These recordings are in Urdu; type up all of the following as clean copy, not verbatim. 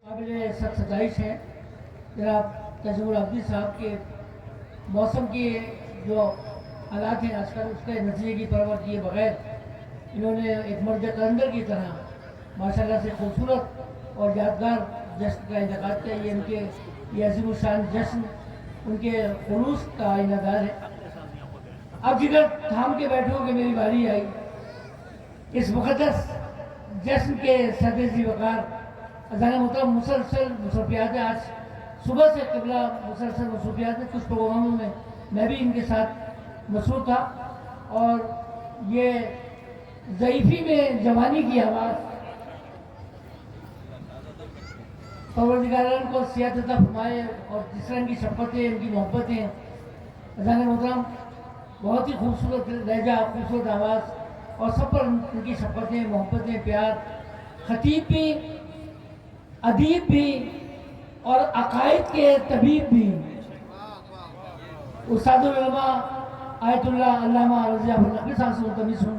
قابل ستائش ہے جناب تجمل عبدی صاحب کے موسم کے جو حالات ہیں آج کل اس کے نتیجے کی پرواہ کیے بغیر انہوں نے ایک مرد کلندر کی طرح ماشاءاللہ سے خوبصورت اور یادگار جشن کا انعقاد کیا. یہ ان کے یہ عظیم الشان جشن ان کے خلوص کا آئینہ دار ہے. اب جگر تھام کے بیٹھو کہ میری باری آئی. اس مقدس جشن کے صدر ذی وقار اذان محترم مسلسل مصروفیات آج صبح سے قبلہ مسلسل مصروفیات میں کچھ پروگراموں میں میں بھی ان کے ساتھ مصروف تھا اور یہ ضعیفی میں جوانی کی آواز پروردگاران کو صحت عطا فرمائے اور جس طرح ان کی شفقتیں ان کی محبتیں. اذان محترم بہت ہی خوبصورت لہجہ خوبصورت آواز اور سب پر ان کی شفقتیں محبتیں پیار. خطیب بھی ادیب بھی اور عقائد کے طبیب بھی استاد العلماء آیت اللہ علامہ رضی اللہ کے ساتھ سے ملتمس ہوں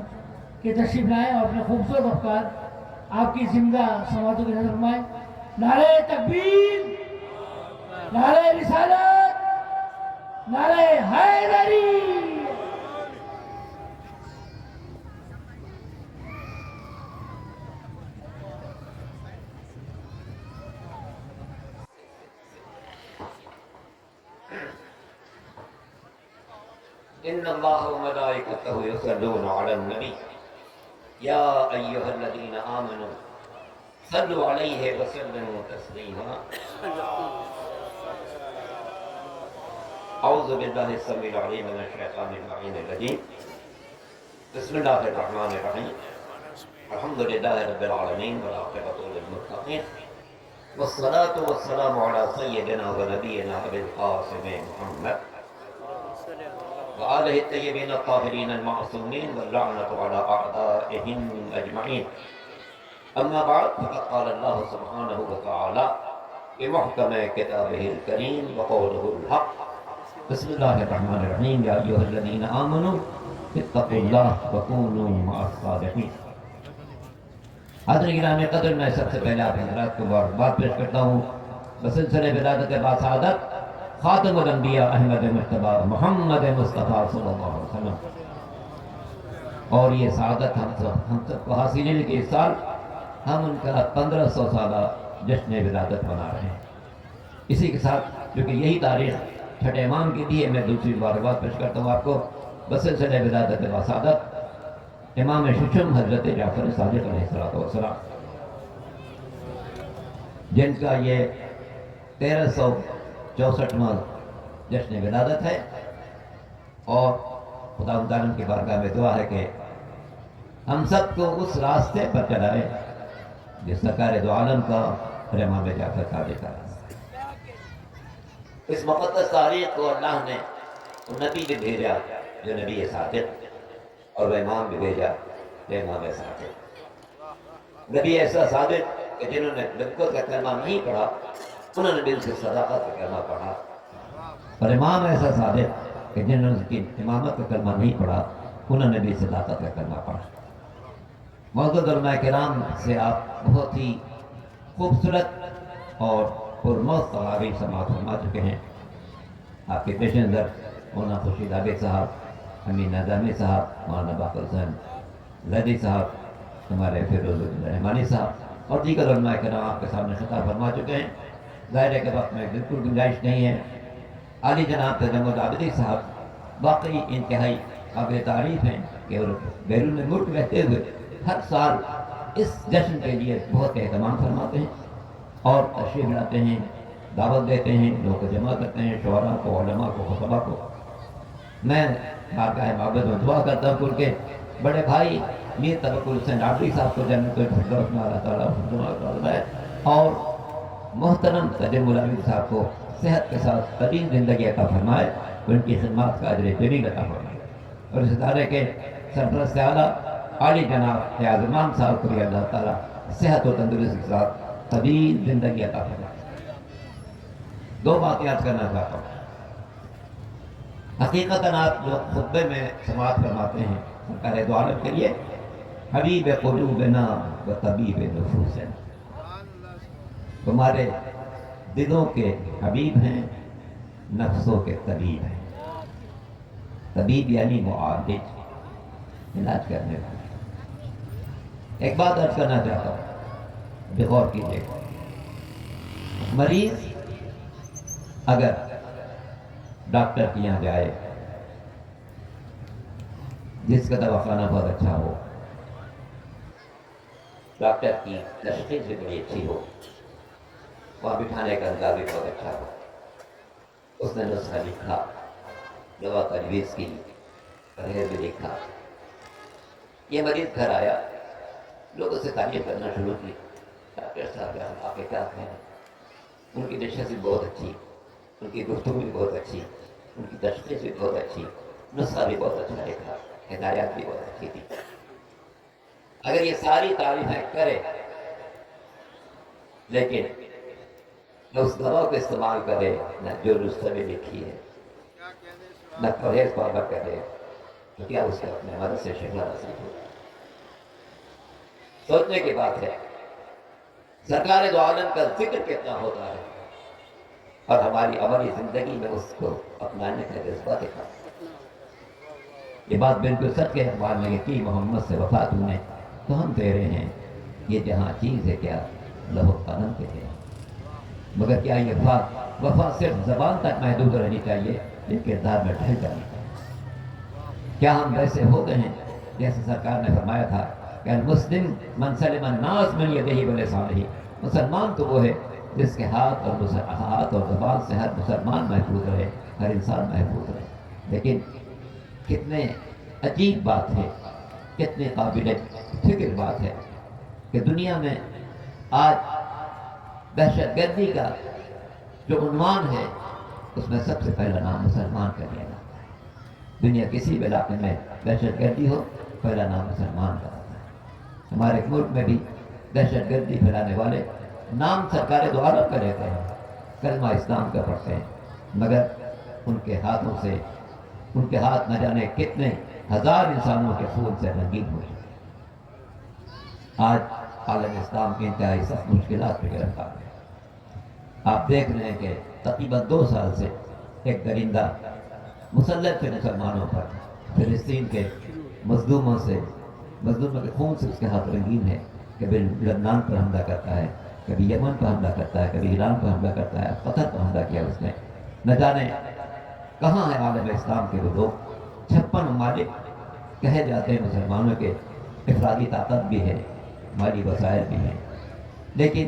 کہ تشریف لائیں اور اپنے خوبصورت افکار آپ کی زندہ سماعتوں کی نظر فرمائیں. نعرہ تکبیر، نعرہ رسالت، نعرہ حیدری. ان اللہ و ملائکتہ یصلون علی النبی یا ایہا الذین آمنوا صلوا علیہ وسلموا تسلیما. اعوذ باللہ السمیع العلیم من الشیطان اللعین الرجیم. بسم اللہ الرحمن الرحیم. الحمدللہ رب العالمین والعاقبۃ للمتقین والصلاة والسلام علی سیدنا و نبینا ابی القاسم محمد وآلہ الطیبین الطاہرین المعصومین واللعنۃ علی اعدائہم اجمعین. اما بعد فقد قال اللہ سبحانہ وتعالی بمحکم کتابہ الکریم وقولہ الحق. بسم اللہ الرحمن الرحیم. یا ایھا الذین آمنوا اتقوا اللہ وکونوا مع الصادقین. حاضرین گرامی قدر، میں سب سے پہلے آپ حضرات کو مبارکباد پیش کرتا ہوں بسلسلہ ولادت باسعادت خاتم الانبیاء احمد مجتبی محمد مصطفیٰ صلی اللہ علیہ وسلم. اور یہ سعادت ہم سب کو حاصل ہے کہ اس سال ہم ان کا 1500 سالہ جشن ولادت منا رہے ہیں. اسی کے ساتھ کیونکہ یہی تاریخ چھٹے امام کی دی ہے، میں دوسری مبارکباد پیش کرتا ہوں آپ کو بسلسلہ ولادت باسعادت امام ششم حضرت جعفر صادق علیہ السلام، جن کا یہ 1364واں جشن ولادت ہے. اور خدا تعالیٰ کی بارگاہ میں دعا ہے کہ ہم سب کو اس راستے پر چلائے جس سرکار دو عالم کا اور امام جعفر صادق کا راستہ. اس مقدس تاریخ کو اللہ نے نبی بھی بھیجا جو نبی صادق، اور وہ امام بھی بھیجا جو امام صادق. نبی ایسا صادق کہ جنہوں نے نبوت کا کلمہ نہیں پڑھا انہوں نے دل سے صداقت کا کلمہ پڑھا، اور امام ایسا صادق کہ جنہوں نے کی امامت کا کلمہ نہیں پڑھا انہوں نے بھی صداقت کا کلمہ پڑھا. معزز علماء کرام سے آپ بہت ہی خوبصورت اور پرموت تقاریر سماعت فرما چکے ہیں. آپ کے پیش نظر مولانا خورشید عابد صاحب، امین نظامی صاحب، مولانا باقر حسین زیدی صاحب، ہمارے فیروز رحمانی صاحب اور دیگر علماء کرام آپ کے سامنے خطاب فرما چکے ہیں. ظاہر کے وقت میں بالکل گنجائش نہیں ہے. عالی جناب تجمل عابدی صاحب واقعی انتہائی قابل تعریف ہیں کہ بیرون ملک رہتے ہوئے ہر سال اس جشن کے لیے بہت اہتمام فرماتے ہیں اور تشریف لاتے ہیں، دعوت دیتے ہیں، لوگوں کو جمع کرتے ہیں، شعراء کو، علماء کو، خطبہ کو. میں بارگاہ معبد میں دعا کرتا ہوں کہ بڑے بھائی میر توکل حسین عابدی صاحب کو جنت الفردوس میں اللہ تعالیٰ ہے، اور محترم تجمل عابدی صاحب کو صحت کے ساتھ طویل زندگی عطا فرمائے، ان کی خدمات کا اجر جمیل عطا فرمائے. اور اس ادارے کے سرپرست اعلیٰ عالی جناب فیاض امام صاحب کو بھی اللہ تعالیٰ صحت و تندرستی کے ساتھ طویل زندگی عطا فرمائے. دو بات یاد کرنا چاہتا ہوں. حقیقتاً آپ جو خطبے میں سماعت فرماتے ہیں سرکار دو عالم کے لیے حبیب قلوبنا و طبیب نفوسنا، تمہارے دلوں کے حبیب ہیں، نفسوں کے طبیب ہیں۔ طبیب یعنی معالج، علاج کرنے والا۔ ایک بات عرض کرنا چاہتا ہوں، بغور کیجیے۔ مریض اگر ڈاکٹر کے یہاں جائے جس کا دواخانہ بہت اچھا ہو، ڈاکٹر کی تشخیص بھی بڑی اچھی ہو، وہاں بٹھانے کا انداز بھی بہت اچھا ہو، اس نے نسخہ لکھا، دوا تجویز کی، پرہیز بھی لکھا، یہ مریض گھر آیا، لوگ اسے تعریف کرنا شروع کی، ڈاکٹر صاحب آپ کے کیا ہیں؟ ان کی نشست بھی بہت اچھی، ان کی گفتگو بھی بہت اچھی، ان کی تشخیص بھی بہت اچھی، نسخہ بھی بہت اچھا لکھا، ہدایات بھی بہت اچھی تھی۔ اگر یہ ساری تعریفیں کرے لیکن نہ اس دوا کو استعمال کرے، نہ جو نسخے میں لکھی ہے، نہ پرہیز پابند کرے، تو کیا اس کو اپنے مرض سے شفا نصیب ہو؟ سوچنے کی بات ہے، سرکار دو عالم کا ذکر کتنا ہوتا ہے اور ہماری عملی زندگی میں اس کو اپنانے کا جذبہ دکھا۔ یہ بات بالکل سچ ہے، اقبال نے کی محمد سے وفا تو نے تو ہم تیرے ہیں، یہ جہاں چیز ہے کیا لوح قلم کے ہیں۔ مگر کیا یہ وفا صرف زبان تک محدود رہنی چاہیے، یہ کردار میں ڈھل جانی چاہیے؟ کیا ہم ویسے ہوتے ہیں جیسے سرکار نے فرمایا تھا کہ المسلم من سلم الناس من یدہ ولسانہ، مسلمان تو وہ ہے جس کے ہاتھ اور زبان سے ہر مسلمان محفوظ رہے، ہر انسان محفوظ رہے۔ لیکن کتنے عجیب بات ہے، کتنے قابل فکر بات ہے کہ دنیا میں آج دہشت گردی کا جو عنوان ہے اس میں سب سے پہلا نام مسلمان کا لیا جاتا ہے۔ دنیا کسی بھی علاقے میں دہشت گردی ہو، پہلا نام مسلمان کا ہوتا ہے۔ ہمارے ملک میں بھی دہشت گردی پھیلانے والے نام سرکار دو عالم کا لیتے ہیں، کلمہ اسلام کا پڑھتے ہیں، مگر ان کے ہاتھوں سے، ان کے ہاتھ نہ جانے کتنے ہزار انسانوں کے خون سے رنگین ہوئے۔ آج عالم اسلام کی انتہائی سخت مشکلات میں گرفتار ہے۔ آپ دیکھ رہے ہیں کہ تقریباً 2 سال سے ایک درندہ مسلط تھے مسلمانوں پر، فلسطین کے مظلوموں کے خون سے اس کے ہاتھ رنگین ہے، کبھی لبنان پر حملہ کرتا ہے، کبھی یمن پر حملہ کرتا ہے، کبھی ایران پر حملہ کرتا ہے، قطر پر حملہ کیا اس نے۔ نہ جانے کہاں ہے عالم اسلام کے وہ لوگ۔ 56 ممالک کہے جاتے ہیں مسلمانوں کے افرادی طاقت بھی ہے، مالی وسائل بھی ہیں، لیکن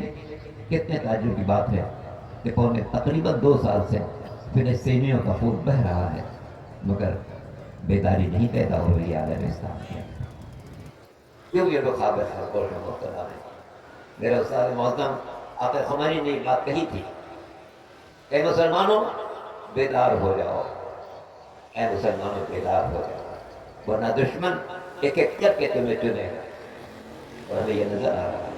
کتنے تعجب کی بات ہے کہ تقریباً 2 سال سے فلسطینیوں کا خون بہہ رہا ہے، مگر بیداری نہیں پیدا ہو رہی عالم اسلام کے۔ کیوں یہ لوگ خابر خرگوش میں مبتلا ہیں؟ میرے استاد معظم آقا خمینی نے ایک بات کہی تھی کہ مسلمانوں بیدار ہو جاؤ، اے مسلمانوں بیدار ہو جاؤ، ورنہ دشمن ایک ایک کر کے تمہیں چنے گا۔ اور ہمیں یہ نظر آ رہا ہے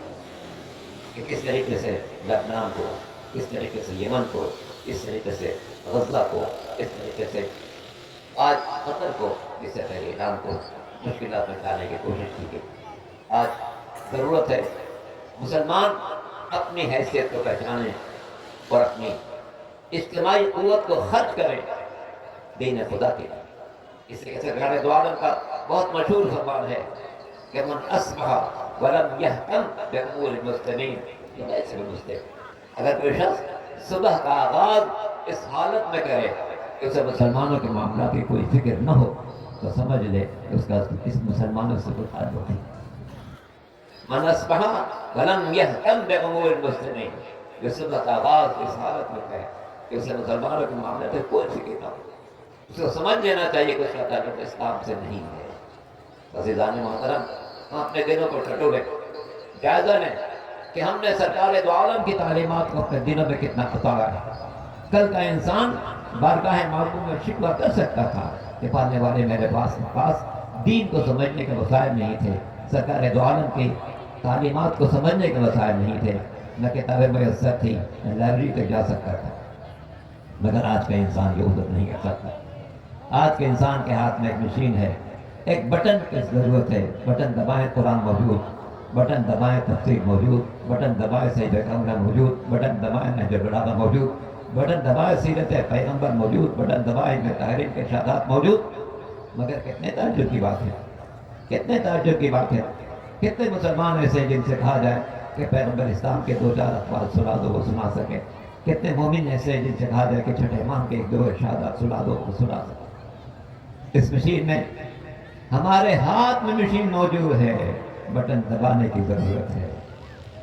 کہ کس طریقے سے لبنان کو، کس طریقے سے یمن کو، کس طریقے سے غزہ کو، کس طریقے سے آج قطر کو، جس سے پہلے ایران کو مشکلات میں ڈالنے کی کوشش کی گئی۔ آج ضرورت ہے مسلمان اپنی حیثیت کو پہچانیں اور اپنی اجتماعی قوت کو خرچ کریں دین خدا کے لیے۔ اس لیے سرکار دو عالم کا بہت مشہور فرمان ہے کہ من اصبح ولم یہتم بامور المسلمین فلیس بمسلم۔ اگر کوئی شخص صبح کا آغاز اس حالت میں کرے کہ اسے مسلمانوں کے معاملات کی کوئی فکر نہ ہو تو سمجھ لے کہ اس کا اس مسلمانوں سے کوئی تعلق نہیں۔ من اصبح ولم یہتم بامور المسلمین، جو صبح کا آغاز اس حالت میں کرے کہ اسے مسلمانوں کے معاملات کی کوئی فکر نہ ہو، اس کو سمجھ لینا چاہیے کہ اس کا تعلق اسلام سے نہیں ہے۔ عزیزان محترم، ہم اپنے دلوں کو ٹٹولیں، جائزہ لیں کہ ہم نے سرکار دو عالم کی تعلیمات کو اپنے دلوں میں کتنا اتارا ہے۔ کل کا انسان بارگاہ معصوم میں شکوہ کر سکتا تھا کہ پالنے والے میرے پاس دین کو سمجھنے کے وسائل نہیں تھے، سرکار دو عالم کی تعلیمات کو سمجھنے کے وسائل نہیں تھے، نہ کتابیں میسر تھی، نہ لائبریری تک جا سکتا تھا۔ مگر آج کا انسان یہ عذر نہیں کر سکتا۔ آج کے انسان کے ہاتھ میں ایک مشین ہے، ایک بٹن کی ضرورت ہے، بٹن دبائیں قرآن موجود، بٹن دبائیں تفسیر موجود، بٹن دبائیں سید کمرہ موجود، بٹن دبائیں نہج البلاغہ موجود، بٹن دبائیں سیرت پیغمبر موجود، بٹن دبائیں ابن طاہرین کے ارشادات موجود۔ مگر کتنے تعجب کی بات ہے، کتنے تعجب کی بات ہے، کتنے مسلمان ایسے جن سے کہا جائے کہ پیغمبر اسلام کے 2-4 اقوال سنا دو وہ سنا سکے، کتنے مومن ایسے جن سے کہا جائے کہ چھٹے امام کے 1-2 ارشادات سنا دو وہ سنا سکے۔ اس مشین میں، ہمارے ہاتھ میں مشین موجود ہے، بٹن دبانے کی ضرورت ہے۔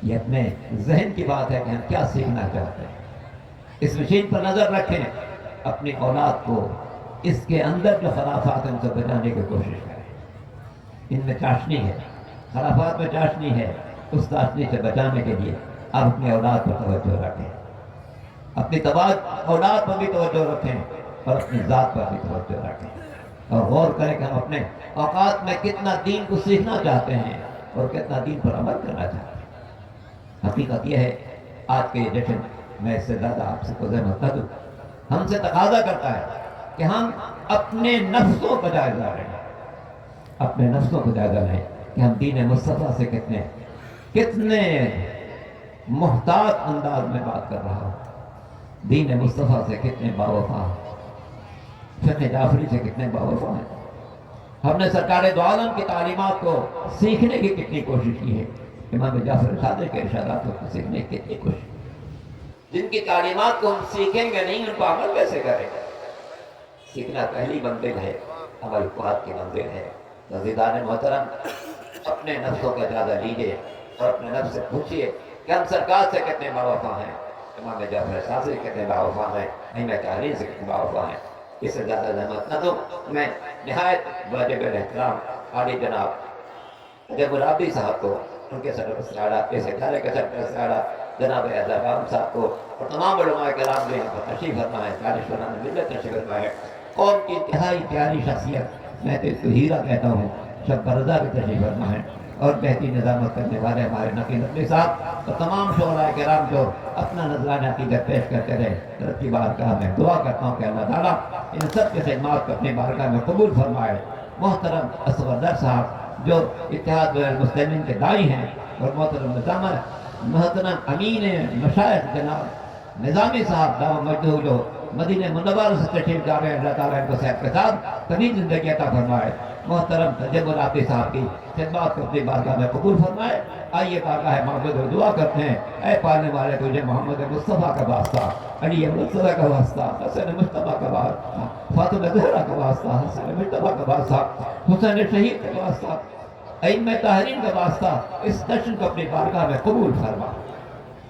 یہ اپنے ذہن کی بات ہے کہ ہم کیا سیکھنا چاہتے ہیں۔ اس مشین پر نظر رکھیں، اپنی اولاد کو اس کے اندر جو خرافات ہیں ان سے بچانے کی کوشش کریں۔ ان میں چاشنی ہے، خرافات میں چاشنی ہے، اس چاشنی سے بچانے کے لیے آپ اپنی اولاد پر توجہ رکھیں، اپنی اولاد پر بھی توجہ رکھیں اور اپنی ذات پر بھی توجہ رکھیں، اور غور کریں کہ ہم اپنے اوقات میں کتنا دین کو سیکھنا چاہتے ہیں اور کتنا دین پر عمل کرنا چاہتے ہیں۔ حقیقت یہ ہے آج کے یہ جشن، میں اس سے زیادہ آپ سے کو زحمت نہ دوں، ہم سے تقاضا کرتا ہے کہ ہم اپنے نفسوں کا جائزہ لیں، اپنے نفسوں کو جائزہ لیں کہ ہم دین مصطفیٰ سے کتنے محتاط انداز میں بات کر رہا ہوں، دین مصطفیٰ سے کتنے باوفا، فقہ جعفری سے کتنے باوفا ہیں۔ ہم نے سرکار دو عالم کی تعلیمات کو سیکھنے کی کتنی کوشش کی ہے، امام جعفر صادق کے ارشادات کو سیکھنے کی کتنی کوشش، جن کی تعلیمات کو ہم سیکھیں گے نہیں ان کو عمل کیسے کریں گے؟ سیکھنا پہلی منزل ہے، عمل بعد کی منزل ہے۔ عزیزان محترم، اپنے نفسوں کا جائزہ لیجئے اور اپنے نفس سے پوچھئے کہ ہم سرکار سے کتنے باوفا ہیں، امام جعفر صادق سے کتنے باوفا ہیں، ائمہ تحریر سے کتنے باوفا ہیں۔ اس سے زیادہ زحمت نہ دو۔ میں نہایت واجب احترام عالی جناب جب رابی صاحب کو، ان کے سرپرست اعلیٰ، اس ادارے کے سرپرست اعلیٰ جناب اعظم صاحب کو اور تمام علماء کرام جو یہاں پر تشریف فرما ہے، دانشوران ملت تشریف فرما ہے، قوم کی انتہائی پیاری شخصیت، میں تو اس کو ہیرا کہتا ہوں، شب برزہ بھی تشریف فرما ہے، اور بہترین نظامت کرنے والے ہمارے نقی نقلی صاحب اور تمام شعراء کرام جو اپنا نذرانہ عقیدت پیش کرتے رہے، رب کی بارگاہ میں دعا کرتا ہوں کہ اللہ تعالیٰ ان سب کے خدمات کو اپنی بارگاہ میں قبول فرمائے۔ محترم اصغر صاحب جو اتحاد المسلمین کے داعی ہیں، اور محترم امین مشائخ جناب نظامی صاحب دعوت مجدو جو مدینہ منورہ سے تشریف جا رہے ہیں، اللہ تعالیٰ ان کو صحت کے ساتھ طویل زندگی عطا فرمائے۔ محترم تجب العاطی صاحب کی خدمات کو اپنی بارگاہ میں قبول فرمائے۔ آئیے بارگاہ معبود و دعا کرتے ہیں، اے پالنے والے تجھے محمد مصطفیٰ کا واسطہ، علی مصطفیٰ کا واسطہ، حسن مصطفیٰ کا واسطہ، فاطمہ زہرا کا واسطہ، حسن مصطفیٰ کا واسطہ، حسین شہید کا واسطہ، ائمہ طاہرین کا واسطہ، اس جشن کو اپنی بارگاہ میں قبول فرما۔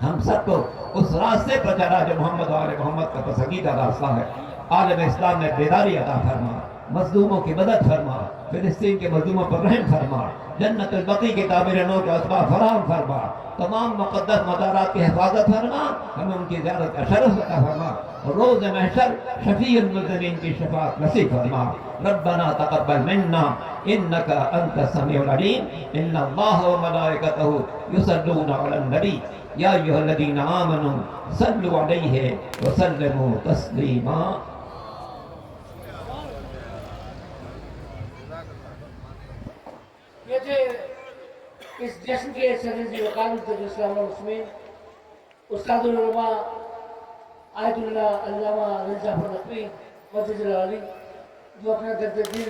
ہم سب کو اس راستے پر چلا جو محمد و آل محمد کا پسندیدہ راستہ ہے۔ عالم اسلام میں بیداری عطا فرما، مظلوموں کی مدد فرما، فلسطین کے مظلوموں پر رحم فرما، جنت البقیع کی تعمیر نو کا اسباب فراہم فرما، تمام مقدس مزارات کی حفاظت فرما، ہمیں ان کی زیارت کا شرف عطا فرما، روز محشر شفیع المذنبین کی شفاعت نصیب فرما۔ ربنا تقبل منا انك انت السميع العليم ان الله وملائكته يصلون على النبي يا ايها الذين امنوا صلوا عليه وسلموا تسليما۔ یہ تھے اس جشن کے سرزی وقال اسلام المسلمین استاد العلماء آیت اللہ علامہ رضا جعفر نقوی مجد العالی، جو اپنا درد دل